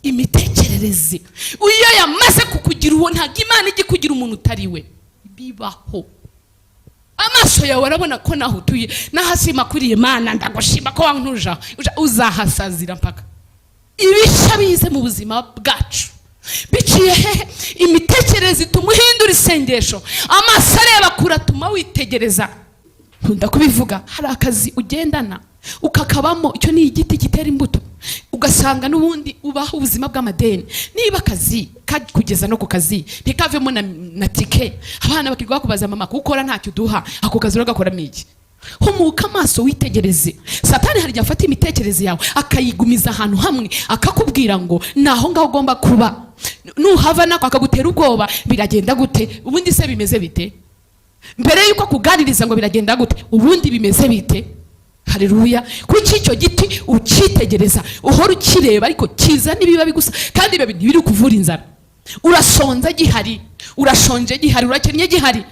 imitekerereze. Iyo yamaze kukugira uwo, ntabwo Imana ijya kugira umuntu utari we. Bibaho. Amaso yawe arabona ko naho utuye nahasima kuri Imana, ndagushima ko wantuja uzahasazira mpaka. Ibishya bize mu buzima bwacu biciye hehe? Imitekerereze ituma uhindura isengesho, amaso areba kure atuma witegereza. Nkunda kubivuga, hari akazi ugendana ukakabamo, icyo ni igiti gitera imbuto, ugasanga n'ubundi ubaho ubuzima bw'amadeni. Niba akazi kugeza no ku kazi ntikavemo na tike, abana bakirwa kubaza mama gukora ntacyo duha, ako kazi uragakoramo iki? Humuka amaso witegereze. Satani hari igihe afata imitekerereze yawe akayigumiza ahantu hamwe, akakubwira ngo naho ngaho ugomba kuba, nuhava nako akagutera ubwoba. Biragenda gute? Ubundi se bimeze bite? Mbere yuko kuganiriza ngo biragenda gute, ubundi bimeze bite? Haleluya. Kuki icyo giti ukitegereza, uhora ukireba, ariko kiza nibiba gusa, kandi biba biri kuvura inzara. Urasonza gihari, urashonje gihari, urakennye gihari,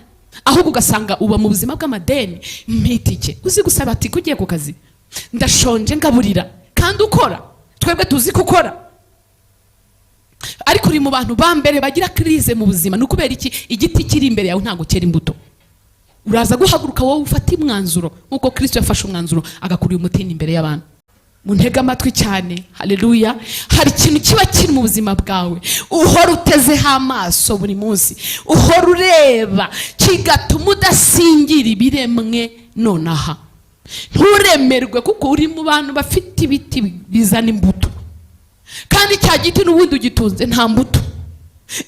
ahubwo ugasanga uba mu buzima bw'amadeni. Mpitike uzi gusaba ati kugiye ku kazi, ndashonje ngaburira, kandi ukora. Twebwe tuzi gukora, ariko uri mu bantu ba mbere bagira crise mu buzima. Nukubera iki? Igiti kiri imbere yawe ntago cyera imbuto. Uraza guhaguruka wowe ufata umwanzuro, nkuko Kristo yafashe umwanzuro agakuriye umutini imbere y'abantu. Muntega amatwi cyane. Haleluya. Hari ikintu kiba kiri mu buzima bwawe uhora utezeho amaso buri munsi, uhora ureba, kigatuma udasingira ibiremwe nonaha. Nturemerwe kuko uri mu bantu bafite ibiti bizana imbuto, kandi cya giti n'ubundi ugitunze nta mbuto.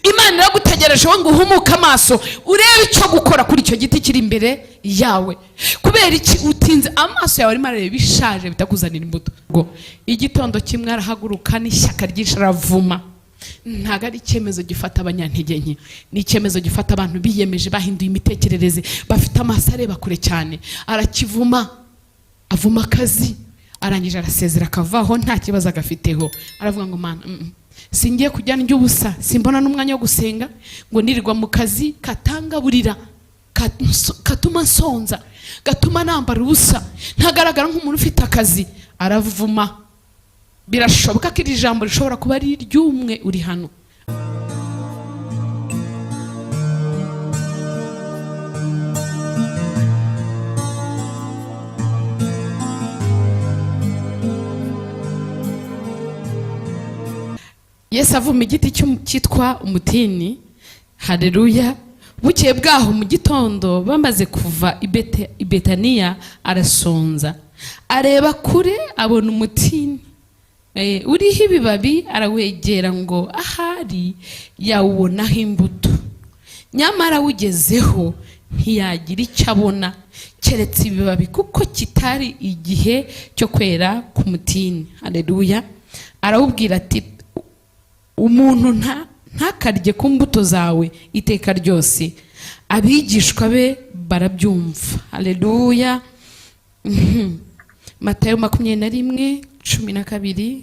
Imana iragutegereje ngo uhumuke amaso urebe icyo gukora kuri icyo giti kiri imbere yawe. Kubera iki utinze amaso yawe arimo areba bishaje bitakuzanira imbuto? Ngo igitondo kimwe arahaguruka n'ishyaka ryinshi aravuma. Ntago ari icyemezo gifata abanyantegenke, ni icyemezo gifata abantu biyemeje, bahinduye imitekerereze, bafite amaso areba kure cyane. Arakivuma, avuma akazi, arangije arasezera akavaho nta kibazo agafiteho. Aravuga ngo Mana, singiye kujya ndya ubusa, simbona n'umwanya wo gusenga, ngo nirirwa mu kazi katangaburira, katuma nsonza, gatuma nambara ubusa, ntagaragara nk'umuntu ufite akazi. Aravuma. Birashoboka ko iri jambo rishobora kuba ari iry'umwe uri hano. Yesu avuma igiti cyitwa umutini. Haleluya. Bukeye bwaho mu gitondo bamaze kuva i Betaniya, arasonza, areba kure abona umutini uriho ibibabi, arawegera ngo ahari yawubonaho imbuto. Nyamara ugezeho ntiyagira icyo abona keretse ibibabi, kuko kitari igihe cyo kwera ku mutini. Haleluya. Arawubwira ati umuntu ntakarye ku mbuto zawe iteka ryose. Abigishwa be barabyumva. Haleluya. Matayo 21:12,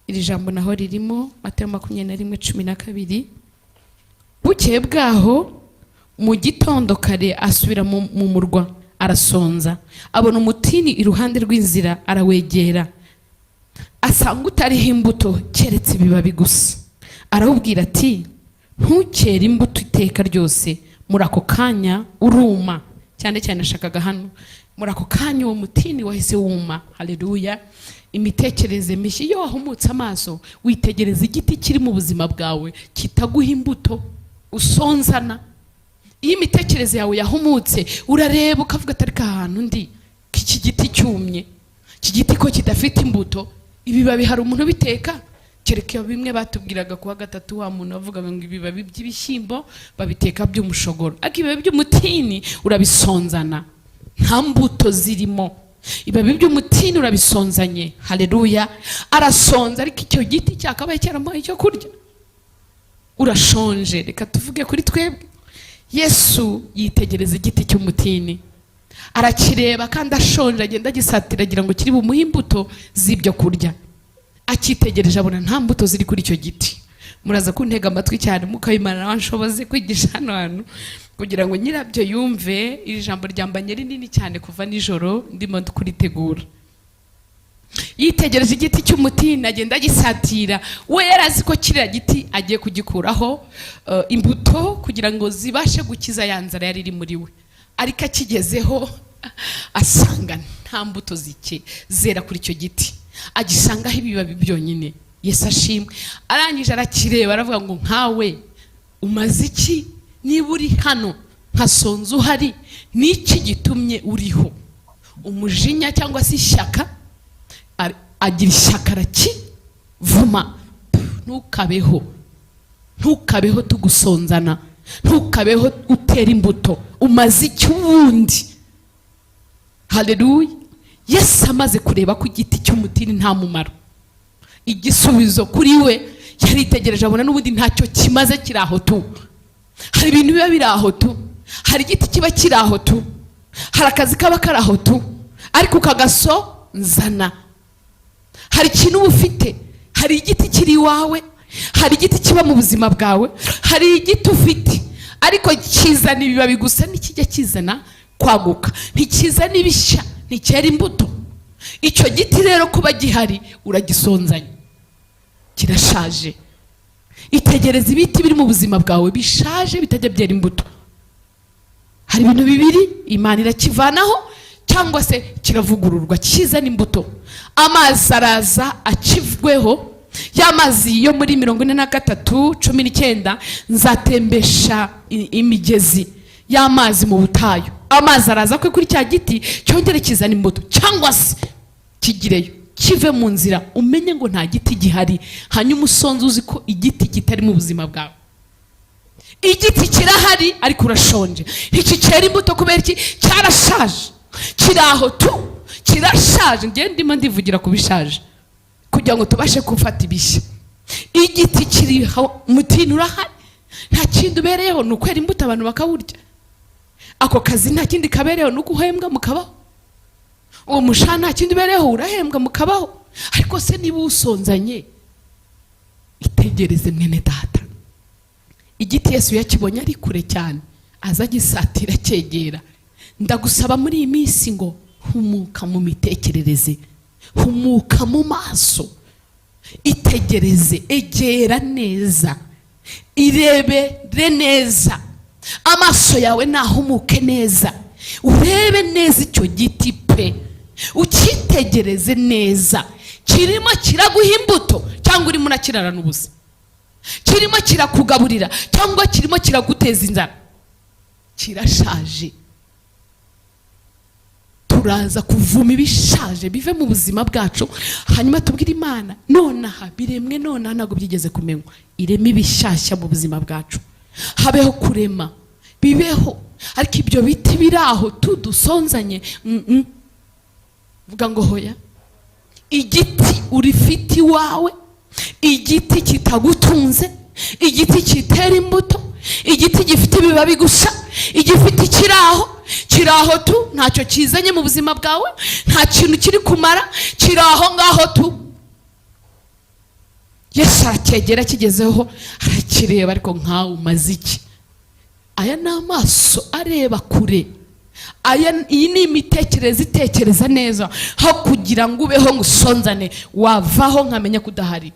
iri jambo naho ririmo. Matayo 21:12. Bukeye bwaho mu gitondo kare asubira mu murwa, arasonza, abona umutini iruhande rw'inzira, arawegera, asanga utariho imbuto keretse ibibabi gusa. Arawubwira ati ntukere imbuto iteka ryose. Muri ako kanya uruma. Cyane cyane ashakaga hano, muri ako kanya uwo mutini wahise wuma. Haleluya. Imitekerereze mishya. Iyo wahumutse amaso witegereza igiti kiri mu buzima bwawe kitaguha imbuto, usonzana. Iyo imitekerereze yawe yahumutse urareba ukavuga atari ahantu ndi iki giti cyumye, iki giti ko kidafite imbuto, ibibabi hari umuntu biteka. Kereka bimwe batubwiraga kuwa gatatu, wa muntu avuga ngo ibibabi by'ibishyimbo babiteka by'umushogoro, ariko ibibabi by'umutini urabisonzana, nta mbuto zirimo. Ibibabi by'umutini urabisonzanye. Haleluya. Arasonza, ariko icyo giti cyakabaye cyaramuhaye icyo kurya. Urashonje. Reka tuvuge kuri twebwe. Yesu yitegereza igiti cy'umutini, arakireba, kandi ashonje agenda agisatira agira ngo kiri bumuhe imbuto z'ibyo kurya. Akitegereje abona nta mbuto ziri kuri icyo giti. Muraza kuntega amatwi cyane mukabimana n'abashoboze kwigisha hano hantu kugira ngo nyirabyo yumve. Iri jambo ryambanye rinini cyane kuva nijoro ndimo kuritegura. yitegereje igiti cy'umutini agenda agisatira. We yarazi ko kiriya giti agiye kugikuraho imbuto kugira ngo zibashe gukiza ya nzara yari iri muri we. Ariko akigezeho asanga nta mbuto zera kuri icyo giti, agisangaho ibibabi byonyine. Yesu ashimwe. Arangije arakireba aravuga ngo nkawe umaze iki niba uri hano nkasonza uhari? Niki gitumye uriho? Umujinya cyangwa se ishyaka? Agira ishyaka arakivuma. Ntukabeho tugusonzana, ntukabeho utera imbuto. Umaze iki wundi? Haleluya. Yesu amaze kureba ko igiti cy'umutini nta mumaro, igisubizo kuri we yaritegereje abona n'ubundi ntacyo kimaze, kiri aho tu. Hari ibintu biba biri aho tu, hari igiti kiba kiri aho tu, hari akazi kaba kari aho tu, ariko ukagasonzana. Hari ikintu uba ufite, hari igiti kiri iwawe, hari igiti kiba mu buzima bwawe, hari igiti ufite ariko kizana ibibabi gusa, ntikijya kizana kwaguka, ntikizana ibishya, nticyera imbuto. Icyo giti rero kuba gihari uragisonzanya, kirashaje. Itegereza ibiti biri mu buzima bwawe bishaje bitajya byera imbuto. Hari ibintu bibiri, Imana irakivanaho cyangwa se kiravugururwa kizana imbuto. Amazi araza akivweho, ya mazi yo muri 43:19, nzatembesha imigezi y'amazi mu butayu. Amazi araza kuri cya giti cyongere kizana imbuto, cyangwa se kigireyo kive mu nzira, umenye ngo nta giti gihari. Hanyuma usonze uzi ko igiti kitari mu buzima bwawe. Igiti kirahari ariko urashonje, ntikicera imbuto kubera iki? Cyarashaje, kiri aho tu, kirashaje. Ngiye ndimo ndivugira ku bishaje kugira ngo tubashe gufata ibishya. Igiti kiriho, umutini urahari, nta kindi ubereyeho ni ukwera imbuto abantu bakawurya. Ako kazi nta kindi kabereyeho ni uguhembwa mukabaho. Uwo mushahara nta kindi ubereyeho, urahembwa mukabaho. Ariko se niba usonzanye, itegereze mwene data, igiti Yesu yakibonye ari kure cyane, aza agisatira cyegera. Ndagusaba muri iyi minsi ngo humuka mu mitekerereze, humuka mu maso, itegereze, egera neza, irebere neza. Amaso yawe nahumuke neza, urebe neza icyo giti pe, ukitegereze neza. Kirimo kiraguha imbuto cyangwa urimo urakirarana ubusa? Kirimo kirakugaburira cyangwa kirimo kiraguteza inzara? Kirashaje. Turaza kuvuma ibishaje bive mu buzima bwacu, hanyuma tubwire Imana nonaha biremwe, nonaha ntabwo byigeze kumenywa, ireme ibishyashya mu buzima bwacu. Habeho kurema, bibeho. Ariko ibyo biti biri aho tudusonzanye, vuga ngo hoya. Igiti urifite iwawe, igiti kitagutunze, igiti kitera imbuto, igiti gifite ibibabi gusa, igifite kiraho tu, ntacyo kizanye mu buzima bwawe, nta kintu kiri kumara, kiraho ngaho tu. Yesu arakegera, kigezeho arakireba, ariko nkawe umaze iki? Aya ni amaso areba kure. Iyi ni imitekerereze itekereza neza, aho kugira ngo ubeho ngo usonzane. Wavaho nkamenya kudahari,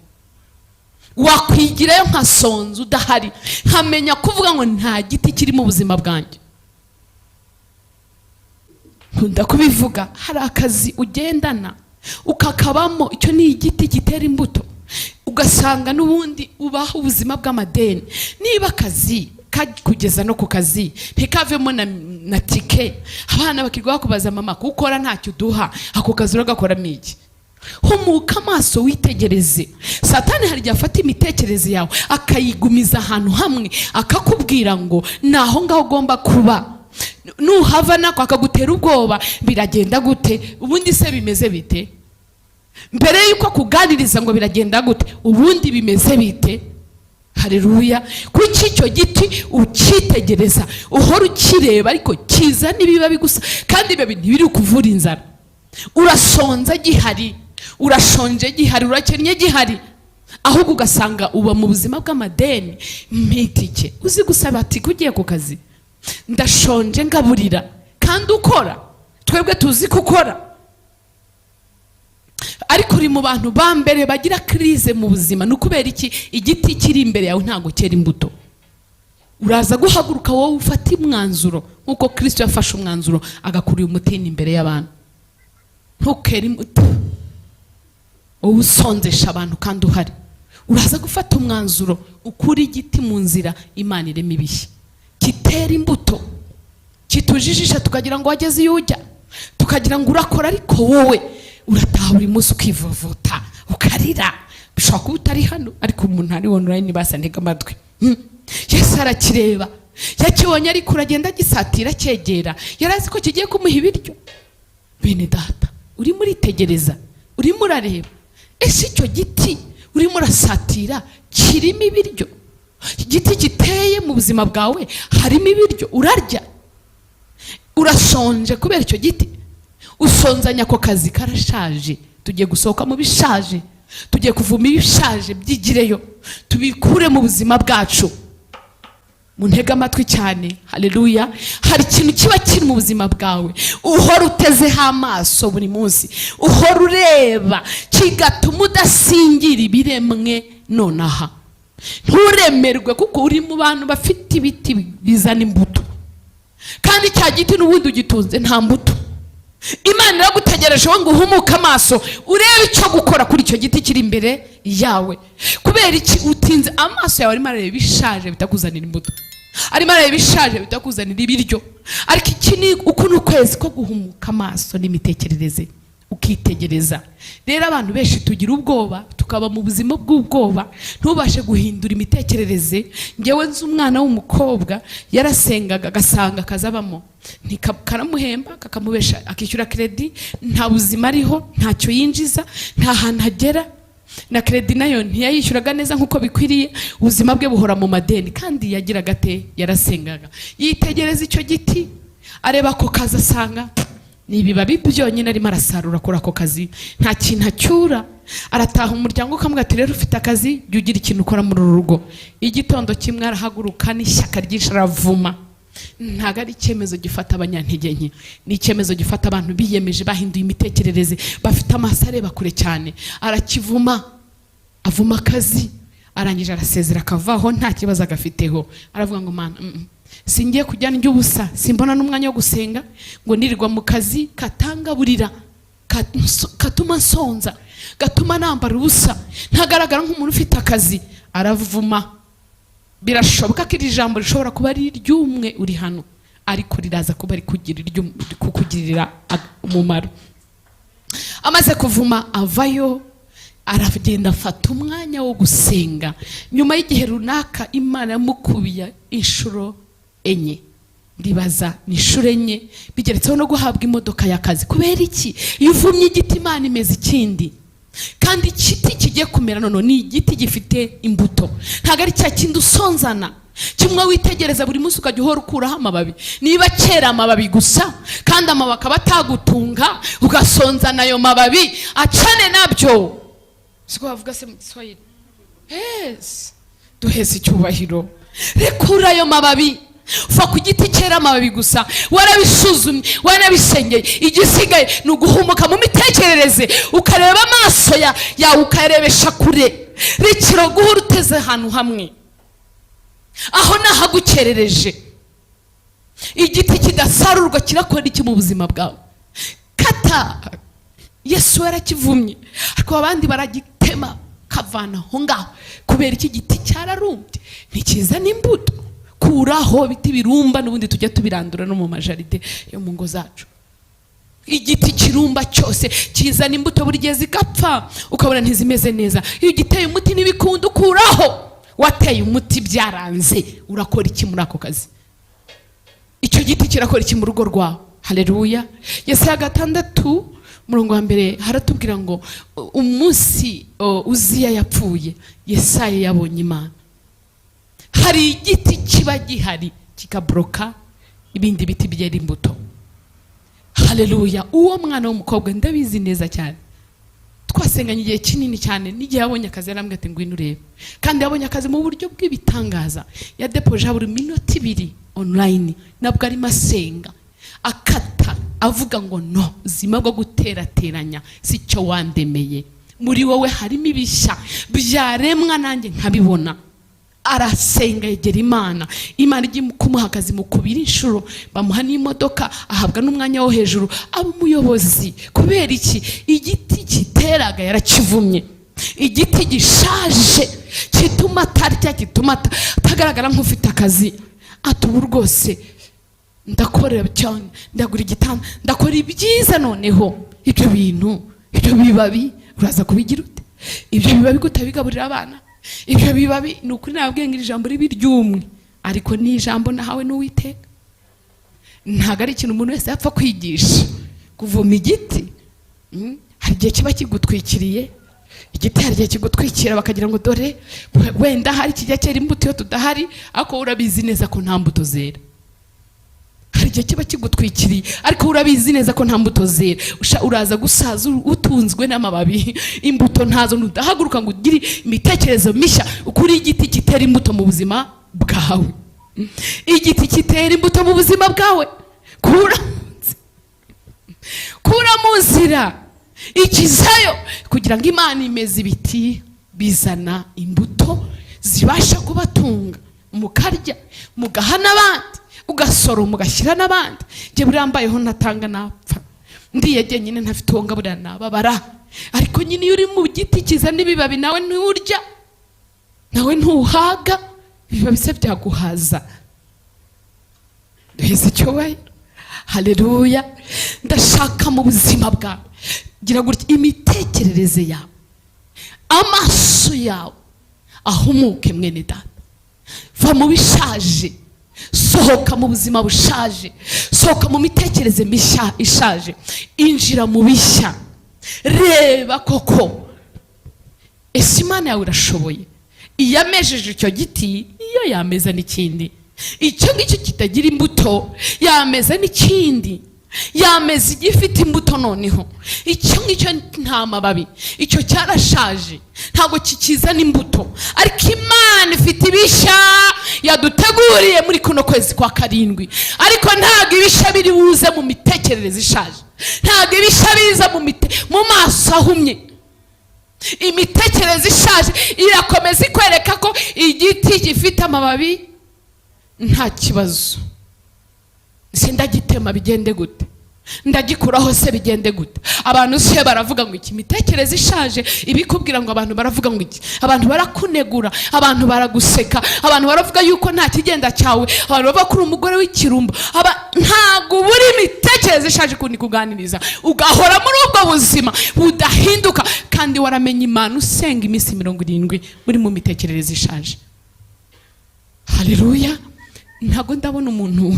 wakwigirayo nkasonza udahari, nkamenya kuvuga ngo nta giti kiri mu buzima bwanjye. Nkunda kubivuga, hari akazi ugendana ukakabamo, icyo ni igiti gitera imbuto. Ugasanga n'ubundi ubaho ubuzima bw'amadeni. Niba akazi kugeza no ku kazi ntikavemo na tike, abana bakirwa kubaza mama kukora ntacyo duha, ako kazi uragakoramo iki? Humuka amaso witegereze. Satani hari igihe afata imitekerereze yawe akayigumiza ahantu hamwe, akakubwira ngo naho ngaho ugomba kuba. Nuhava nako akagutera ubwoba, biragenda gute? Ubundi se bimeze bite? Mbere yuko kuganiriza ngo biragenda gute, ubundi bimeze bite? Haleluya. Kuki icyo giti ukitegereza, uhora ukireba, ariko kizana ibibabi gusa, kandi ibyo bintu biri kuvura inzara. Urasonza gihari, urashonje gihari, urakennye gihari, ahubwo ugasanga uba mu buzima bw'amadeni. Mpitike uzi gusaba ati kugiye ku kazi, ndashonje ngaburira, kandi ukora. Twebwe tuzi ko ukora. ariko uri mu bantu ba mbere bagira crise mu buzima. Nukubera iki? Igiti kiri imbere yawe ntago cyera imbuto. Uraza guhaguruka wowe ufata umwanzuro nkuko Kristo yafashe umwanzuro agakurira umutini imbere y'abantu. Ntukere imbuto wowe usonzesha abantu kandi uhari. Uraza gufata umwanzuro ukuri igiti mu nzira Imana irema ibishya kitera imbuto, kitujijisha tukagira ngo wageze iyo ujya, tukagira ngo urakora, ariko wowe urataha buri munsi ukivovota ukarira. Bishobora kuba utari hano ariko umuntu ari online basantega amatwi. Yesu arakireba, yakibonye ariko uragenda gisatira cyegera, yarazi ko kigiye kumuha ibiryo. Bene data, uri muri tegereza, uri murareba, ese icyo giti uri murasatira kirimo ibiryo? Igiti giteye mu buzima bwawe harimo ibiryo urarya? Urashonje kubera icyo giti? Usonzanya ko kazi karashaje, tugiye gusohoka mu bishaje, tugiye kuvuma ibishaje byigireyo tubikure mu buzima bwacu. Muntega amatwi cyane, haleluya. Hari ikintu kiba kiri mu buzima bwawe uhora utezeho amaso buri munsi, uhora ureba, kigatuma udasingira ibiremwe nonaha. Nturemerwe kuko uri mu bantu bafite ibiti bizana imbuto, kandi cya giti n'ubundi ugitunze nta mbuto. Imana iragutegereje ngo uhumuke amaso urebe icyo gukora kuri icyo giti kiri imbere yawe. Kubera iki utinze amaso yawe arimo areba ibishaje bitakuzanira imbuto, arimo areba ibishaje bitakuzanira ibiryo? Ariko iki ni uku n'ukwezi ko guhumuka amaso n'imitekerereze ukitegereza. Rero abantu benshi tugira ubwoba, tukaba mu buzima bw'ubwoba, ntubashe guhindura imitekerereze. Ngewe nzi umwana w'umukobwa yarasengaga agasanga kazabamo karamuhemba kakamubesha, akishyura credit, nta buzima ariho, ntacyo yinjiza, nta hantu agera, na credit nayo ntiyayishyuraga neza nkuko bikwiriye, ubuzima bwe buhora mu madeni. Kandi yagiraga ate? Yarasengaga, yitegereza icyo giti, areba ko kaza, asanga ni ibibabi byonyine arimo arasarura kuri ako kazi, nta kintu acyura. Arataha umuryango ukamubwira ati rero ufite akazi, jya ugira ikintu ukora muri uru rugo. Igitondo kimwe arahaguruka n'ishyaka ryinshi aravuma. Ntago ari icyemezo gifata abanyantegenke, ni icyemezo gifata abantu biyemeje, bahinduye imitekerereze, bafite amaso areba kure cyane. Arakivuma, avuma akazi, arangije arasezera akavaho, nta kibazo agafiteho. Aravuga ngo Mana, singiye kujya ndya ubusa, simbona n'umwanya wo gusenga, ngo nirirwa mu kazi katangaburira, katuma nsonza, gatuma nambara ubusa, ntagaragara nk'umuntu ufite akazi. Aravuma. Birashoboka ko iri jambo rishobora kuba ari iry'umwe uri hano, ariko riraza kuba ari kukugirira umumaro. Amaze kuvuma avayo, aragenda afata umwanya wo gusenga. Nyuma y'igihe runaka Imana yamukubiye inshuro enye, ndibaza ni inshuro enye, bigeretseho no guhabwa imodoka y'akazi. Kubera iki? Iyo uvumye igiti Imana imeze ikindi, kandi igiti kigiye kumera none ni igiti gifite imbuto, ntago ari cya kindi usonzana kimwe witegereza buri munsi ukajya uhora ukuraho amababi. Niba kera amababi gusa kandi amababi akaba atagutunga, ugasonzana ayo mababi, acane nabyo. Siko bavuga se mu Kiswahili? Yes, duheze icyubahiro. Rekura ayo mababi, ufa ku giti cyera amababi gusa, warabisuzumye, warabisengeye. Igisigaye ni uguhumuka mu mitekerereze, ukareba amaso yawe ukarebesha kure. Rekera guhora uteze ahantu hamwe, aho nahagukerereje. Igiti kidasarurwa kirakora iki mu buzima bwawe? Kata. Yesu yarakivumye, ariko abandi baragitema kavana aho ngaho. Kubera iki? Igiti cyararumbye, ntikizana imbuto. Kuraho biti birumba, n'ubundi tujya tubirandura no mu majaride yo mu ngo zacu. Igiti kirumba cyose kizana imbuto, buri gihe zigapfa ukabona ntizimeze neza. Iyo giteye umuti n'ibikunda ukuraho. Wateye umuti byaranze, urakora iki muri ako kazi? Icyo giti kirakora iki mu rugo rwawe? Haleluya. Yesaya 6 murongo wa mbere haratubwira ngo umunsi Uziya yapfuye, Yesaya yabonye Imana. Hari igiti kiba gihari kikabroka ibindi biti byera imbuto. Haleluya. Uwo mwana w'umukobwa ndabizi neza cyane, twasenganye igihe kinini cyane. N'igihe yabonye akazi yarambwira ati ngwino urebe, kandi yabonye akazi mu buryo bw'ibitangaza. Yadepoje buri minota 2 online, nabwo arimo asenga, akata avuga ngo no, zima bwo guterateranya si cyo wandemeye. Muri wowe harimo ibishya byaremwa nanjye nkabibona. Arasenga yegera Imana igiye kumuha akazi mu kubira inshuro, bamuha n'imodoka, ahabwa n'umwanya wo hejuru, aba umuyobozi. Kubera iki? Igiti kiteraga yarakivumye. Igiti gishaje kituma atarya, kituma atagaragara nk'ufite akazi. Ati ubu rwose ndakorera cyane, ndagura igitanda, ndakora ibyiza. Noneho ibyo bintu, ibyo bibabi uraza kubigira ute? Ibyo bibabi gutabigaburira abana? Ibyo bibabi ni ukuri nababwiye ngo ijambo ribi ry'umwe, ariko ni ijambo nahawe n'Uwiteka. Ntabwo ari ikintu umuntu wese yapfa kwigisha. Kuvuma igiti hari igihe kiba kigutwikiriye. Igiti hari igihe kigutwikira bakagira ngo dore wenda hari kijya cyera imbuto iyo tudahari, ariko urabizi neza ko nta mbuto zera. Hari igihe kiba kigutwikiriye ariko urabizi neza ko nta mbuto zera. Uraza gusaza utunzwe n'amababi, imbuto ntazo. Nudahaguruka ngo ugire imitekerezo mishya, ukuri igiti kitera imbuto mu buzima bwawe. Igiti kitera imbuto mu buzima bwawe. Kura mu nzira, ikizayo, kugira ngo Imana imeze ibiti bizana imbuto zibasha kubatunga, mukarya, mugaha n'abandi, ugasoroma ugashyira n'abandi. Njye burambayeho natanga napfa, ndiye nyine ntafite uwo ngaburira nababara. Ariko nyine iyo uri mu giti kizana ibibabi, nawe nturya, nawe ntuhaga, ibibabi se byaguhaza. Duheze icyubahiro. Haleluya. Ndashaka mu buzima bwawe, gira gutya, imitekerereze yawe, amaso yawe ahumuke mwene data. Va mu bishaje, sohoka mu buzima bushaje, sohoka mu mitekerereze mishya ishaje, injira mu bishya. Reba koko ese Imana yawe irashoboye. Iyamejeje icyo giti iyo yameza n'ikindi. Icyo ngicyo kitagira imbuto yameza n'ikindi. Yameza igifite imbuto. Noneho icyo ngicyo nta mababi, icyo cyarashaje, ntabwo kikizana imbuto. Ariko Imana ifite ibishya yaduteguriye muri kuno kwezi kwa karindwi. Ariko ntabwo ibishya biri buze mu mitekerereze ishaje, ntabwo ibishya biza mu maso ahumye. Imitekerereze ishaje irakomeza ikwereka ko igiti gifite amababi nta kibazo. Se ndagitema bigende gute? Ndagikuraho se bigende gute? Abantu se baravuga ngo iki mitekerereze ishaje, ibikubwira ngo abantu baravuga ngo iki, abantu barakunegura, abantu baraguseka, abantu baravuga yuko nta kigenda cyawe, abantu bavuga ko uri umugore w'ikirumbo. Ntago buri imitekerereze ishaje kundi kuganiriza, ugahora muri ubwo buzima budahinduka, kandi waramenye Imana usenga iminsi 70 muri mu mitekerereze ishaje. Haleluya. Ntago ndabona umuntu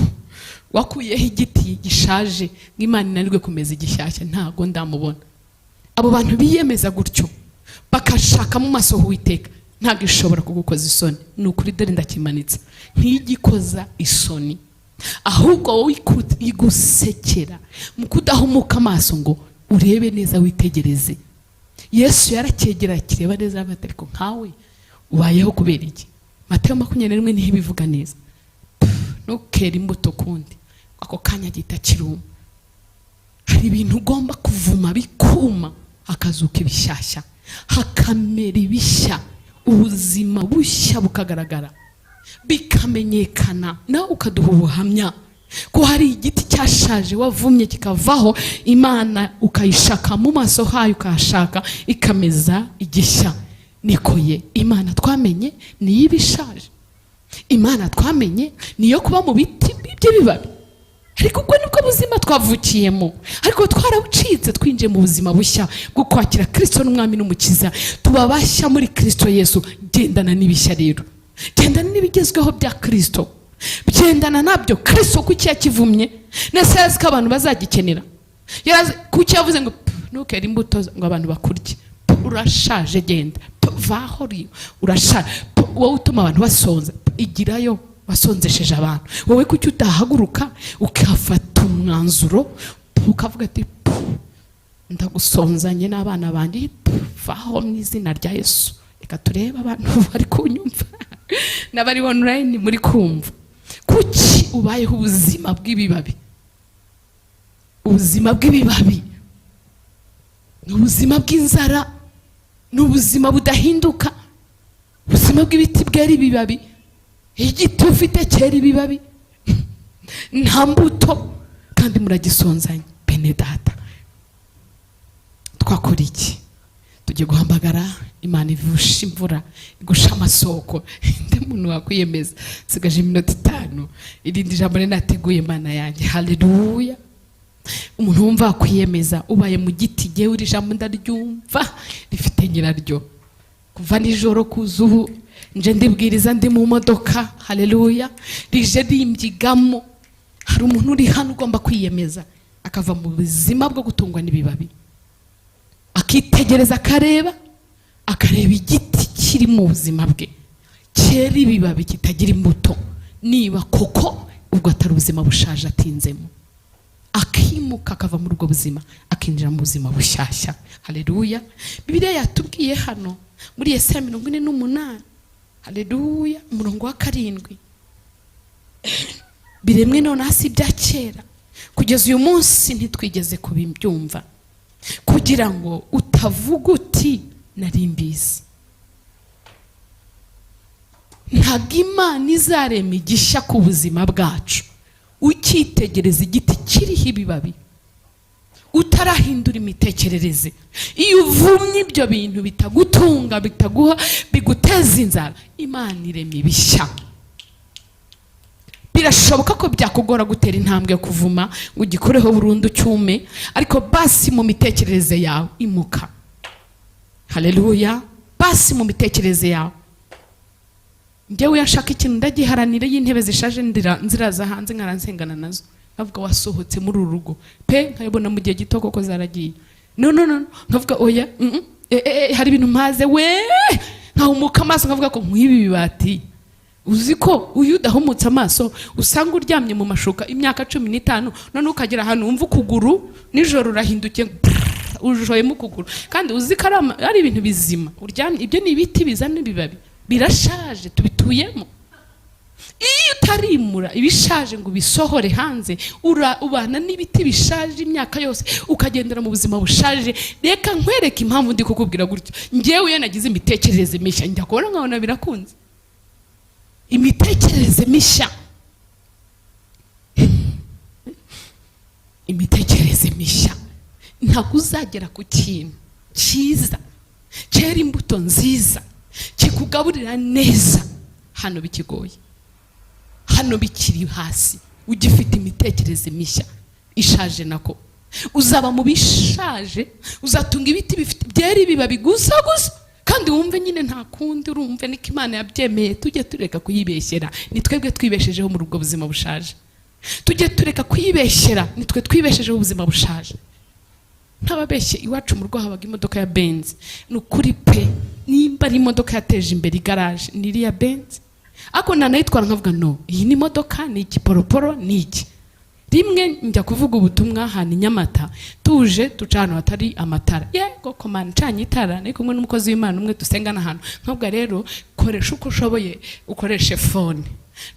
wakuyeho igiti gishaje ng'Imana inanirwe kumeza igishyashya, ntago ndamubona. Abo bantu biyemeza gutyo bakashaka mu maso h'Uwiteka, ntago ishobora kugukoza isoni. Ni ukuri dore ndakimanitse, ntigikoza isoni, ahubwo wowe igusekera mu kudahumuka amaso ngo urebe neza, witegereze. Yesu yarakegera kireba neza, ariko nkawe ubayeho kubera iki? Mateyo 21 niho ibivuga neza. Ntukere imbuto kundi, ako kanya gita kiruma. Hari ibintu ugomba kuvuma bikuma, hakazuka ibishyashya, hakamera ibishya, ubuzima bushya bukagaragara, bikamenyekana, nawe ukaduha ubuhamya ko hari igiti cyashaje wavumye kikavaho, Imana ukayishaka mu maso hayo, ukashaka ikameza igishya. Nikoye Imana twamenye ni ibishaje. Imana twamenye niyo kuba mu biti by'ibibabi. Ariko ubwo nibwo buzima twavukiyemo, ariko twarabucitse twinjiye mu buzima bushya bwo kwakira Kristo n'umwami n'umukiza. Tubabashya muri Kristo Yesu. Gendana n'ibishya rero, gendana n'ibigezweho bya Kristo, gendana nabyo. Kristo kuki yakivumye nese yazi ko abantu bazagikenera? Kuki yavuze ngo ntukere imbuto ngo abantu bakurye? Urashaje, genda vaho riyo, urashaje. Wowe utuma abantu basonza, igirayo wasonzesheje abantu. Wowe kuki utahaguruka ukafata umwanzuro ukavuga ati ndagusonzanye n'abana bandi, vaho mu izina rya Yesu. Reka turebe abantu bari kunyumva n'abari online muri kumva. Kuki ubayeho ubuzima bw'ibibabi? ubuzima bw'ibibabi, n'ubuzima bw'inzara, n'ubuzima budahinduka, ubuzima bw'ibiti bwera ibibabi. Igiti ufite cyera ibibabi nta mbuto kandi muragisonzanya. Bene data, twakora iki? Tugiye guhamagara Imana ivusha imvura, igusha amasoko. Ndi muntu wakwiyemeza, sigaje iminota 5, irindi jambo nateguye Imana yanjye. Haleluya. Umuntu wumva kwiyemeza, ubaye mu giti, gihe uri jambo ndaryumva rifite nyiraryo kuva nijoro kuzuhu. Nje ndibwiriza ndi mu modoka, haleluya, rije rimbyigamo. Hari umuntu uri hano ugomba kwiyemeza akava mu buzima bwo gutungwa n'ibibabi, akitegereza akareba igiti kiri mu buzima bwe cyera ibibabi kitagira imbuto. Niba koko ubwo atari ubuzima bushaje atinzemo, akimuka akava muri ubwo buzima akinjira mu buzima bushyashya. Haleluya. Bibiliya yatubwiye hano muri Yesaya 48, haleluya, umurongo wa 7, biremwe none hasi bya kera kugeza uyu munsi ntitwigeze kubibyumva, kugira ngo utavuga uti nari mbizi. Ntabwo Imana izarema igishya ku buzima bwacu ukitegereza igiti kiriho ibibabi, utarahindura imitekerereze. Iyo uvumye ibyo bintu bitagutunga, bitaguha, biguteza inzara, Imana irema ibishya. Birashoboka ko byakugora gutera intambwe yo kuvuma ngo ugikureho burundu cyume, ariko basi mu mitekerereze yawe imuka. Haleluya. Basi mu mitekerereze yawe. Njyewe yashaka ikintu ndagiharanire y'intebe zishaje nziraza hanze nkaransengana nazo. Nkavuga wasohotse muri urugo pe, nkayibona mu gihe gito koko zaragiye. No, nkavuga oya, hari ibintu maze we, nkahumuka amaso nkavuga ko nk'ibi bibati. Uzi ko uyu udahumutse amaso usanga uryamye mu mashuka imyaka 15, none ukagera hano umva ukuguru nijoro urahindukiye ujoye mu kuguru, kandi uzi ko ari ibintu bizima uryamye. Ibyo ni ibiti bizana ibibabi, birashaje tubituyemo. Iyo utarimura ibishaje ngo bisohore hanze, ubana n'ibiti bishaje imyaka yose, ukagendera mu buzima bushaje. Reka nkwereke impamvu ndi kukubwira gutyo. Njyewe iyo nagize imitekerereze mishya njya kubona nkabona birakunze. Imitekerereze mishya, imitekerereze mishya, ntabwo uzagera ku kintu cyiza cyera imbuto nziza kikugaburira neza hano bikigoye, hano bikiri hasi, ugifite imitekerereze mishya ishaje. Nako uzaba mu bishaje, uzatunga ibiti bifite byera ibibabi gusa, kandi wumve nyine nta kundi, urumve niko Imana yabyemeye. Tujye tureka kuyibeshyera, ni twebwe twibeshejeho muri ubwo buzima bushaje. Tujye tureka kuyibeshyera, ni twe twibeshejeho ubuzima bushaje. Ntababeshye, iwacu mu rugo habaga imodoka ya Benz. Ni ukuri pe, nimba ari imodoka yateje imbere igaraje ni iriya Benz, ako nanayitwara nkavuga no, iyi ni imodoka, ni ikiporoporo, ni iki. Rimwe njya kuvuga ubutumwa ahantu i Nyamata, tuje tuca ahantu hatari amatara. Yego komana ncanye itara, nari kumwe n'umukozi w'Imana umwe dusengana ahantu. Nkabwa rero koresha uko ushoboye, ukoreshe phone.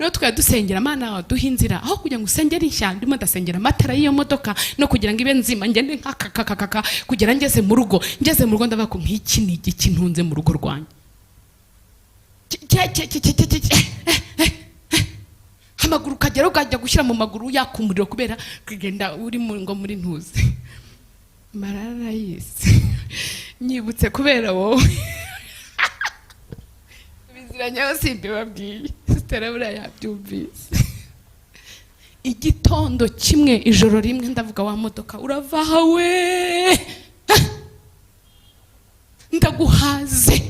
No tukaya dusengera Mana waduha inzira, aho kugira ngo usengere inshyamba ndimo ndasengera amatara y'iyo modoka, no kugira ngo ibe nzima ngende nkakakakaka kugira ngeze mu rugo. Ngeze mu rugo ndavuga ko nk'iki ni igiki ntunze mu rugo rwanjye. Amaguru kagera ukajya gushyira mu maguru yakumuriro kubera kugenda uri ngo muri ntuze. Marara yise nyibutse kubera wowe biziranye yose mbibabwiye. Sera buriya yabyumvise. Igitondo kimwe ijoro rimwe ndavuga wa modoka urava hawe, ndaguhaze.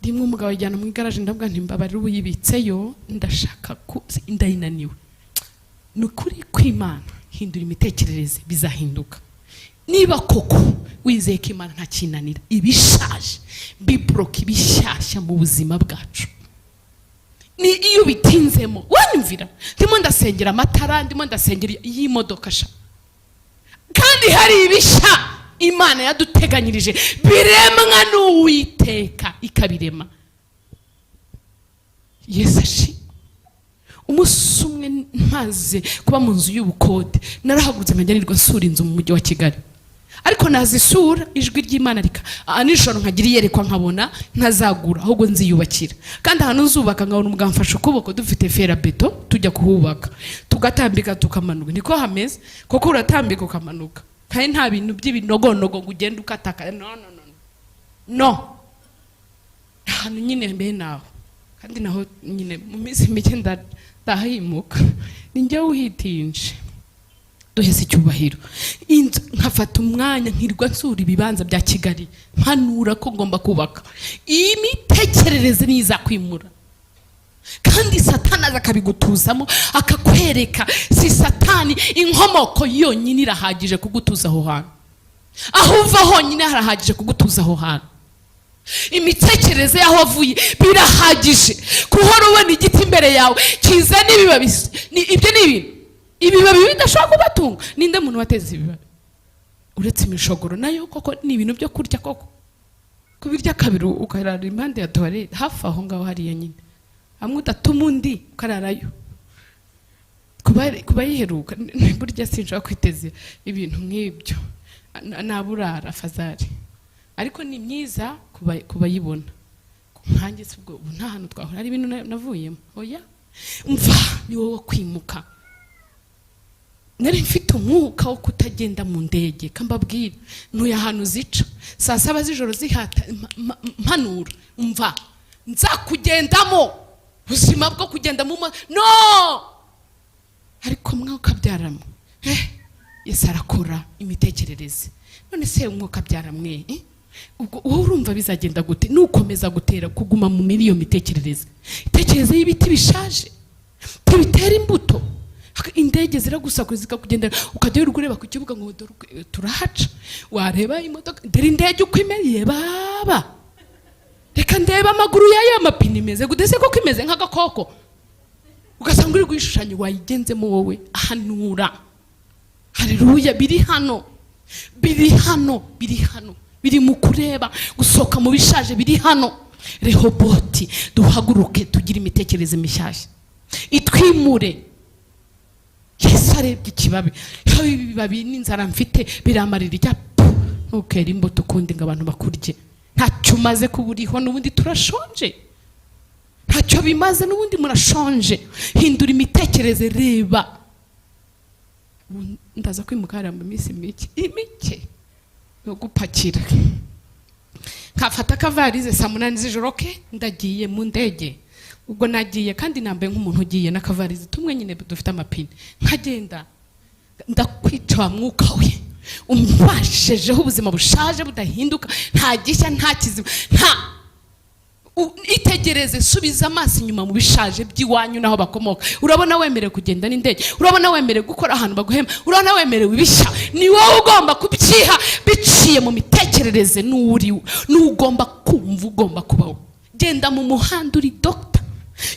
Rimwe umugabo ajyana mu igaraje, ndavuga nti mbabarira uyibitseyo, ndashaka ko ndayinaniwe. Nukuri kw'Imana hindura imitekerereze bizahinduka. Niba koko wizeye ko Imana nta kinanira, ibishaje bibroke ibishyashya mu buzima bwacu. Ni iyo bitinzemo wanyumvira, ndimo ndasengera amatara, ndimo ndasengera iyi modoka sha, kandi hari ibishya Imana yaduteganyirije biremwa n'Uwiteka ikabirema. Yesu ashi umunsi umwe maze kuba mu nzu y'ubukode narahagurutse nkajya nirwa nsura inzu mu mujyi wa Kigali, ariko nazisura ijwi ry'Imana rika nijoro nkagira iyerekwa nkabona ntazagura ahubwo nziyubakira, kandi ahantu nzubaka nkabona umugabo mfashe ukuboko dufite ferabeto tujya kuhubaka, tugatambika tukamanuka. Niko hameze kuko uratambika ukamanuka, kandi nta bintu by'ibinogonogo ngo ugende ukataka. No ahantu nyine mbe naho, kandi naho nyine mu minsi mike ndahimuka, ni njye uhitinje. Duhese icyubahiro nkafata umwanya nkirwa nsura ibibanza bya Kigali mpanura ko ngomba kubaka. Iyi mitekerereze niza kwimura, kandi satani aza akabigutuzamo akakwereka. Si satani, inkomoko yonyine irahagije kugutuza aho hantu, aho uva honyine harahagije kugutuza aho hantu. Imitekerereze yaho wavuye birahagije kuhora ubona igiti imbere yawe kiza n'ibibabi. Ibyo ni ibintu ibibabi bidashobora kubatunga. Ninde muntu wateze ibibabi uretse imishogoro? Nayo koko ni ibintu byo kurya koko, kubirya kabiri ukarara impande ya toilette hafi aho ngaho hariya nyine, hamwe udatuma undi ukararayo. Kuba yiheruka burya sinshobora kwiteza ibintu nk'ibyo, naburara fazari, ariko ni myiza kubayibona. Nkanjye se ubwo nta hantu twahora ari ibintu navuyemo. Oya mva ni wowe kwimuka. Nari mfite umwuka wo kutagenda mu ndege, kambabwira ntuye ahantu zica saa 7 z'ijoro zihata mpanura, umva nzakugendamo buzima bwo kugenda mu no, ariko mwuka byaramo Yesu arakora imitekerereze. None se umwuka byaramwe ubwo wowe urumva bizagenda gute nukomeza gutera kuguma mu miliyo mitekerereze? Itekereze y'ibiti bishaje tubitera imbuto, indege ziragusakura zikakugendera, ukajya urureba ku kibuga ngo turahaca, wareba imodoka dore indege uko imeriye baba, reka ndeba amaguru yayo amapine imeze gudese koko imeze nk'agakoko, ugasanga uri gushushanyo wayigenzemo wowe. Ahanura, haleluya, biri hano biri mu kureba gusoka mu bishaje, biri hano. Rehoboti, duhaguruke tugire imitekerereze mishyashya itwimure. Yesu arebye ikibabi, ibibabi n'inzara mfite biramarira ijya ntukera imbuto ukundi ngo abantu bakurye. Ntacyo umaze kuburiho, n'ubundi turashonje. Ntacyo bimaze, n'ubundi murashonje. Hindura imitekerereze, reba. Ndaza kwimuka hariya mu minsi mike yo gupakira, nkafata akavarize saa 8 z'ijoro ke ndagiye mu ndege. Ubwo nagiye kandi nambaye nk'umuntu ugiye n'akavarize tumwe nyine dufite amapine, nkagenda ndakwica wa mwuka we umbashejeho ubuzima bushaje budahinduka, nta gishya nta kizima nta. Itegereze, subiza amaso inyuma mu bishaje by'iwanyu naho bakomoka. Urabona wemerewe kugenda n'indege, urabona wemerewe gukora ahantu baguhema, urabona wemerewe ibishya. Ni wowe ugomba kubyiha biciye mu mitekerereze n'uriwe, n'ugomba kumva, ugomba kubaho. Genda mu muhanda uri doctor,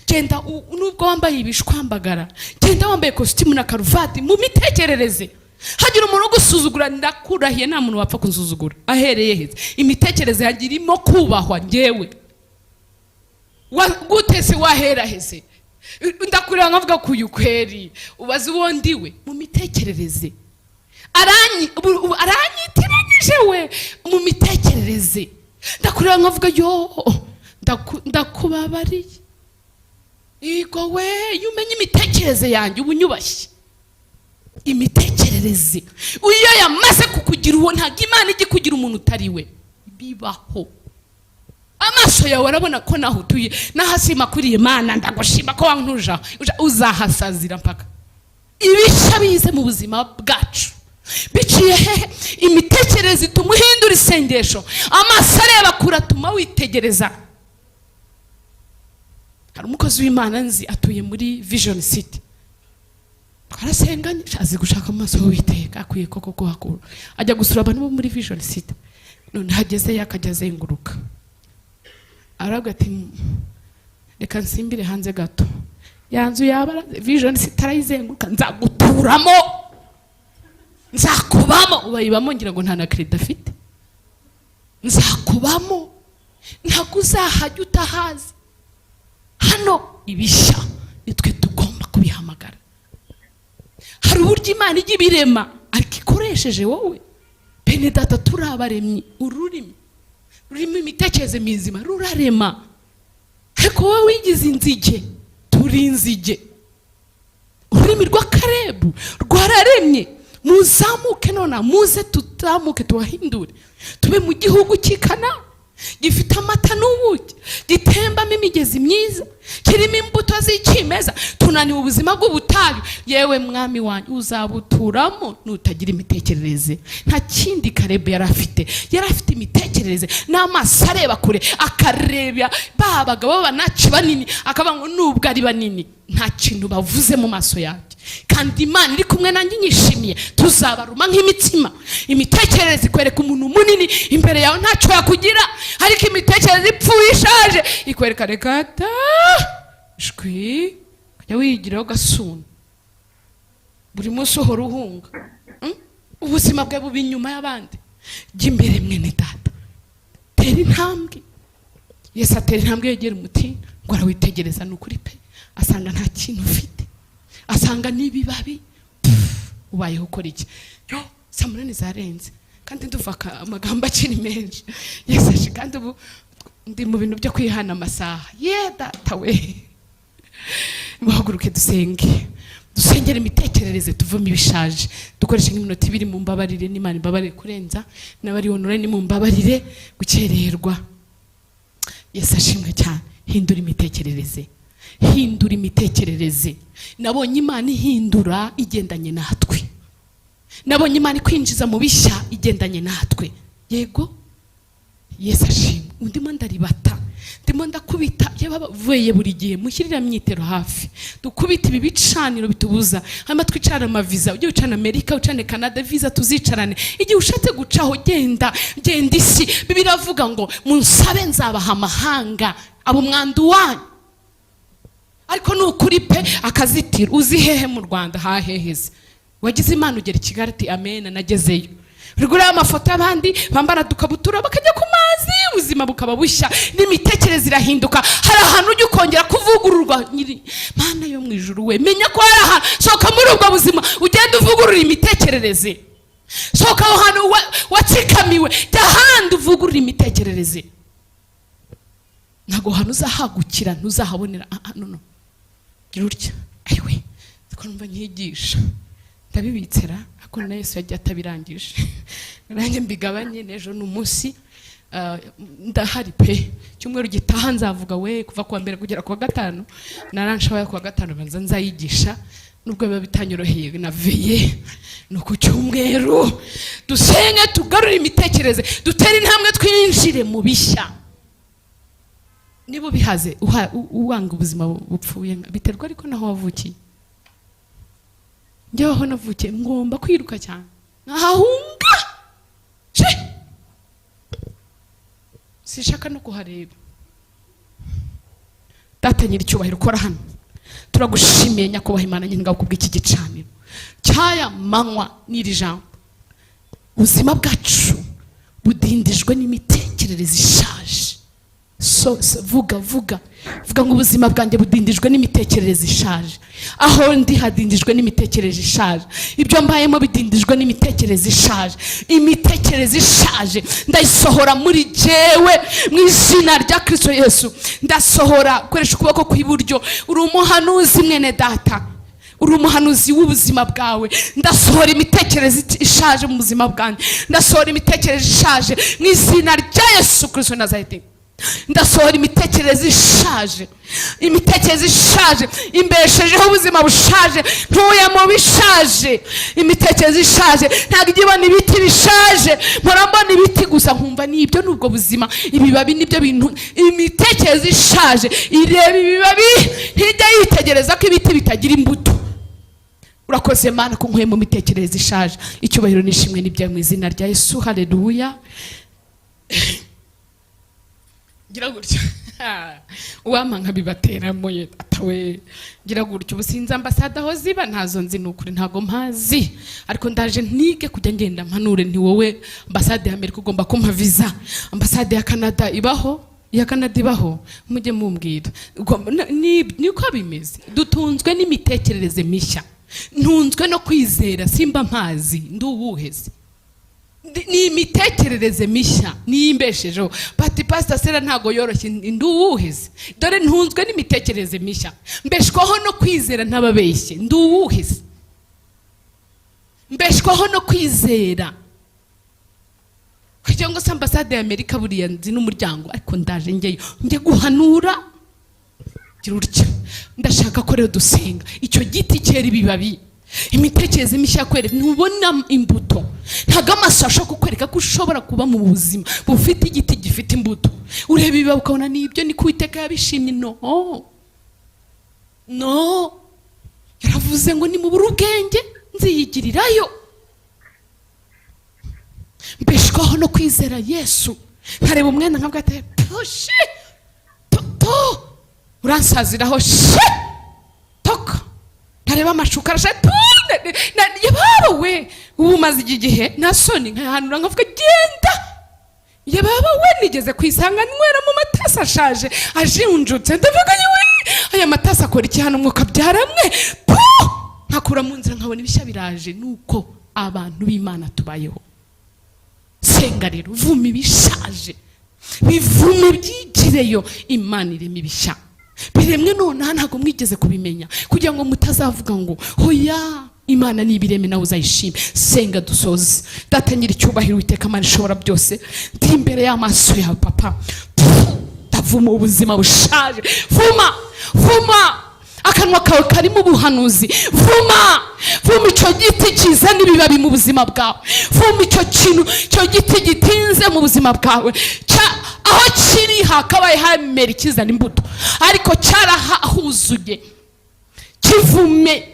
genda nubwo wambaye ibishwambagara, genda wambaye costume na karuvati mu mitekerereze. Hagira umuntu ugusuzugura, ndakurahiye nta muntu wapfa kuzuzugura. Ahereye heze imitekerereze yagirimo kubahwa. Ngewe gutese wahera heze ndakurira nkavuga kuyukweri ubazi wondiwe mu mitekerereze. Aranyitiranyije we mu mitekerereze, ndakurira nkavuga yo ndakubabariye. Igo we yumenye imitekerereze yanjye ubunyubashye. Imitekerereze uyo yamaze kukugira uwo ntago Imana igi kugira umuntu utari we. Bibaho amaso yawe arabona ko naho utuye nahasima kuri Imana, ndagushima ko wantuja uzahasazira mpaka. Ibishya bize mu buzima bwacu biciye hehe? Imitekerereze ituma uhindura isengesho, amaso areba kuratuma witegereza. Hari umukozi w'Imana nzi atuye muri Vision City, twarasenganye azi gushaka amaso witeka, akwiye koko kuhakura, ajya gusura abantu bo muri Vision City. None hageze yakajya azenguruka, aravuga ati reka nsimbire hanze gato. Yanzu yaba Vision City arayizenguruka, nzaguturamo nzakubamo. Ubayibamo ngira ngo nta na credit afite. Nzakubamo ntago uzahajya utahazi. Hano ibishya nitwe tugomba ikabihamagara. Hari uburyo Imana ijya ibirema ariko ikoresheje wowe. Bene data turi abaremyi, ururimi rurimo imitekerereze mizima rurarema, ariko wowe wigize inzige, turi inzige. Ururimi rwa Karebu rwararemye, muzamuke nona, muze tutamuke tubahindure, tube mu gihugu cy'Ikana gifite amata n'ubuki, gitembamo imigezi myiza, kirimo imbuto z'icyemeza. Tunaniwe ubuzima bw'ubutayu, yewe mwami wanyu uzabuturamo nutagira imitekerereze. Nta kindi Karebu yari afite imitekerereze, n'amaso areba kure, akareba babaga babanaci banini, akavuga ngo nubwo ari banini nta kintu bavuze mu maso yanjye, kandi Imana iri kumwe nanjye nyishimiye, tuzabaruma nk'imitsima. Imitekerereze ikwereka umuntu munini imbere yawe ntacyo yakugira, ariko imitekerereze ipfuye ishaje ikwereka reka shwi kujya wigiraho gasuna, buri munsi uhora uhunga, ubuzima bwawe buba inyuma y'abandi. Jya imbere mwene data, tera intambwe. Yesu atera intambwe yegera umutini ngo arawitegereza, ni ukuri pe, asanga nta kintu ufite, asanga n'ibibabi. Ubayeho ukora iki? Yo, saa munani zarenze kandi nduvaka amagambo akiri menshi. Yesu aje kandi ubu ndi mu bintu byo kwihana amasaha. Ye data we, muhaguruke dusengere imitekerereze, tuvome ibishaje, dukoreshe nk'iminota 2 mu mbabarire. n'Imana imbabarire kurenza, n'abari online ni mu mbabarire gukererwa. Yesu ashimwe cyane. Hindura imitekerereze, hindura imitekerereze. Nabonye Imana ihindura igendanye natwe, nabonye Imana kwinjiza mu bishya igendanye natwe. Yego, Yesu ashimwe. Ndimo ndaribata, ndimo ndakubita yabavuye buri gihe, mushyirira myitero hafi, dukubita ibi bicaniro bitubuza. Hama twicara amaviza, ujye ucana Amerika, ucane Canada, visa tuzicarane. Igihe ushatse gucaho genda isi. Bibiliya iravuga ngo munsabe nzabaha amahanga abo mwandu wanyu. Ariko nukuri pe akazitira, uzi hehe mu Rwanda haheheze? Wagize Imana ugera i Kigali ati amen nagezeyo. Rigura amafoto y'abandi bambara dukabutura bakajya ku mazi, ubuzima bukaba bushya, n'imitekerereze irahinduka. Hari ahantu ujye ukongera kuvugururwa. Nyiri Mana yo mu ijuru we, menya ko hari ahantu sohoka muri ubwo buzima ugenda uvugurura imitekerereze. Sohoka aho hantu watsikamiwe, jya ahandi uvugurura imitekerereze. Ntago hano uzahagukira, ntuzahabonera. No gira utya, ayiwe ko numva nyigisha ndabibitsera, ako na Yesu yagiye atabirangije. Nanjye mbigabanye n'ejo n'umunsi ndahari pe. Cyumweru gitaha nzavuga we kuva kuwa mbere kugera kuwa gatanu, naranshabaye kuwa gatanu banza nzayigisha, nubwo biba bitanyoroheye na veye. Nuko cyumweru dusenge, tugarure imitekerereze, dutere intambwe, twinjire mu bishya. Nibo bihaze uwanga ubuzima bupfuye biterwa ariko naho wavukiye. Njye aho navukiye ngomba kwiruka cyane, nkahunga sishaka no kuhareba. Data nyiri cyubahiro ukora hano, turagushimiye nyakubahwa Imana nyinga kubw'iki gicaniro cyaya manywa n'iri jambo. Ubuzima bwacu budindijwe n'imitekerereze ishaje. Vuga ngo ubuzima bwanjye budindijwe n'imitekerereze ishaje. Aho ndi hadindijwe n'imitekerereze ishaje. Ibyo mbayemo bidindijwe n'imitekerereze ishaje. Imitekerereze ishaje ndayisohora muri jewe mu izina rya Kristo Yesu. Ndasohora ukoresha ukuboko kw'iburyo. Uri umuhanuzi mwene data, uri umuhanuzi w'ubuzima bwawe. Ndasohora imitekerereze ishaje mu buzima bwanjye, ndasohora imitekerereze ishaje mu izina rya Yesu Kristo Nazareti. Ndasohora imitekerereze ishaje, imitekerereze ishaje imbeshejeho ubuzima bushaje, ntuye mu bishaje. Imitekerereze ishaje ntabwo igibona ibiti bishaje, murambona ibiti gusa nkumva nibyo nubwo buzima. Ibibabi nibyo bintu. Imitekerereze ishaje ireba ibibabi, hirya yitegereza ko ibiti bitagira imbuto. Urakoze Mana ko nkuye mu mitekerereze ishaje. Icyubahiro nishimwe n'ibya mu izina rya Yesu. Haleluya. Gira gutyo uwampa nkabibateramo ye atawe. Gira gutyo ubusinza ambasade aho ziba ntazo nzi, nukuri ntago mpazi, ariko ndaje ntige kujya ngenda mpanure. Nti wowe ambasade ya Amerika ugomba kumpa visa, ambasade ya Canada ibaho yakanadibaho mujye mumbwira niko bimeze. Dutunzwe n'imitekerereze mishya, ntunzwe no kwizera simba mpazi nduwuheze. Ni imitekerereze mishya niyimbeshejeho. Pastor Sera ntago yoroshye nduwuheze. Dore ntunzwe n'imitekerereze mishya, mbeshwaho no kwizera ntababeshye nduwuheze. Mbeshwaho no kwizera kugira ngo ambasade ya Amerika buriya nzi n'umuryango, ariko ndaje njye guhanura gira utya. Ndashaka ko rero dusenga icyo giti cyera ibibabi, imitekerereze mishya kwere ntubona imbuto. Ntago amasasho kukwereka ko ushobora kuba mu buzima bufite igiti gifite imbuto. Ureba ibibabi ukabona nibyo ni kuwiteka yabishimye. No, yaravuze ngo ni mu ubwenge nziyigirirayo. Mbeshwaho no kwizera Yesu. Nkareba umwenda nkavuga ati pushi uransaziraho toka. Nkareba amashuka arashatse yababa we ubu maze igihe nta soni nkahanura nkavuga genda. Yababa we nigeze kwisanga nywera mu matasa ashaje ajinjutse, ndavuga aya matasa akora iki hano mwuka byaramwe. Nkakura mu nzira nkabona ibishya biraje. Nuko abantu b'Imana tubayeho. Senga rero vuma ibishaje, bivume byigireyo. Imana irema ibishya biremwe nonaha ntago mwigeze kubimenya, kugira ngo mutazavuga ngo hoya Imana nibireme nawe uzayishime. Senga dusoze. Data nyiri cyubahiro witeka Imana ishobora byose, ndi imbere y'amaso yawe papa. Ndavuma ubuzima bushaje. Vuma akanwa kawe karimo ubuhanuzi. Vuma icyo giti kizana ibibabi mu buzima bwawe. Vuma icyo kintu, icyo giti gitinze mu buzima bwawe. Aho kiri hakabaye hamera ikizana imbuto, ariko cyarahuzuye. Kivume.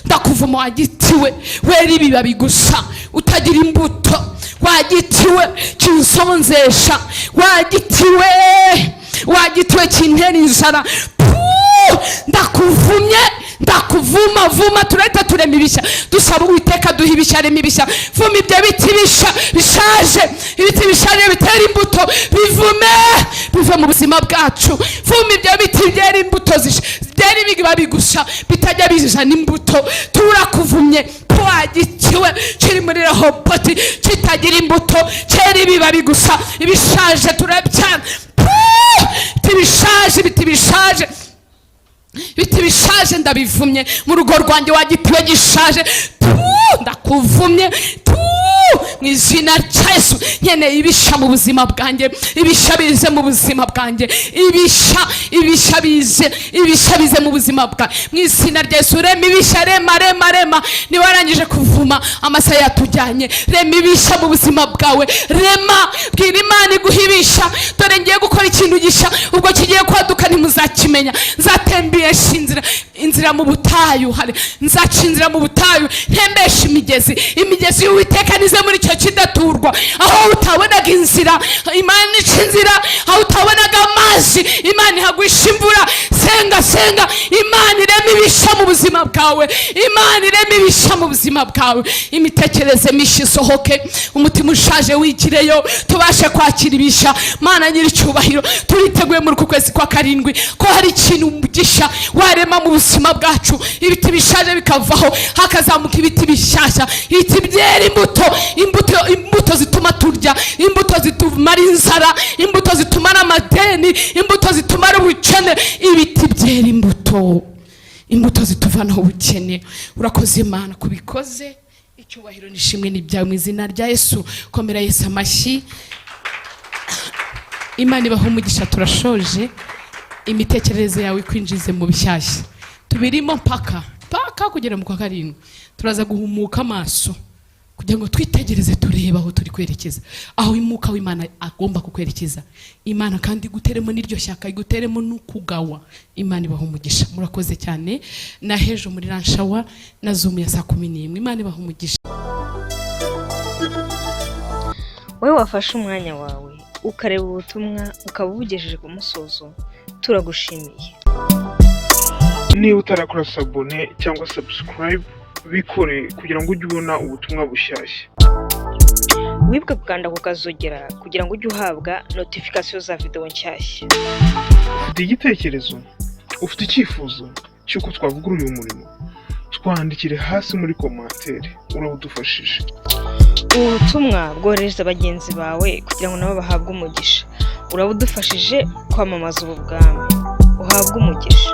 Ndakuvuma wa giti we, wera ibibabi gusa utagira imbuto. Wa giti we kinsonzesha. Wa giti we kintera inzara. Ndakuvuma turahita turema ibishya. Dusaba Uwiteka duha ibishya, rema ibishya. Vuma ibyo biti bishaje, ibiti bishaje bitera imbuto. Bive mu buzima bwacu. Vuma ibyo biti byera imbuto byera ibibabi gusa bitajya bizana imbuto. Turakuvumye wa giti we kiri muri Rehoboti kitagira imbuto, cyera ibibabi gusa. Ibishaje turabyana. Biti bishaje ndabivumye mu rugo rwanjye. Wa giti we gishaje ndakuvumye mu izina rya Yesu. Nkeneye ibishya mu buzima bwanjye, ibishya bize mu buzima bwanjye, ibishya bize mu buzima bwanjye mu izina rya Yesu. Rema ibishya, rema. Ni warangije kuvuma amasaha yatujyanye. Rema ibishya mu buzima bwawe. Rema, bwira Imana iguha ibishya. Dore ngiye gukora ikintu gishya, ubwo kigiye kwaduka ntimuzakimenya. Nzatembesha inzira mu butayu. Nzaca inzira mu butayu, ntembesha imigezi y'Uwiteka nize muri icyo kidaturwa. Aho utabonaga inzira, Imana ica inzira. Aho utabonaga amazi, Imana ihagwisha imvura. Senga. Imana irema ibishya mu buzima bwawe. Imana irema ibishya mu buzima bwawe. Imitekerereze mishya isohoke, umutima ushaje wigireyo. Tubashe kwakira ibishya. Mana nyiri cyubahiro, turiteguye muri uku kwezi kwa karindwi ko hari ikintu gishya warema mu buzima bwacu. Ibiti bishaje bikavaho, hakazamuka ibiti bishyashya. Ibiti byera imbuto zituma turya, imbuto zitumara inzara, imbuto zitumara amadeni, imbuto zitumara ubukene. Ibiti byera imbuto zituvanaho ubukene. Urakoze Imana kubikoze. Icyubahiro nishimwe ni byawe mu izina rya Yesu. Komera Yesu amashyi. Imana ibaho umugisha. Turashoje. Imitekerereze yawe kwinjize mu bishyashya tubirimo paka kugera mu kwa karindwi. Turaza guhumuka amaso kugira ngo twitegereze, turebe aho turi kwerekeza, aho umwuka w'Imana agomba kukwerekeza. Imana kandi iguteremo n'iryo shyaka, iguteremo n'ukugawa. Imana ibaho umugisha. Murakoze cyane. Na hejo muri Ranshawa na Zoom ya saa 11. Imana ibaho umugisha. Wowe wafashe umwanya wawe ukareba ubutumwa ukaba ubugejeje ku musozo, turagushimiye. Niba utarakora sabone cyangwa subscribe, bikore kugira ngo ujye ubona ubutumwa bushyashya. wibuke gukanda ku kazogera kugira ngo ujye uhabwa notification za video nshyashya. Ufite igitekerezo, ufite icyifuzo cy'uko twavugurura uyu murimo, twandikire hasi muri commentaire, urabudufashije. Ubu butumwa bwohereza bagenzi bawe kugira ngo nabo bahabwe umugisha. Urabudufashije kwamamaza ubu bwami. Uhabwe umugisha.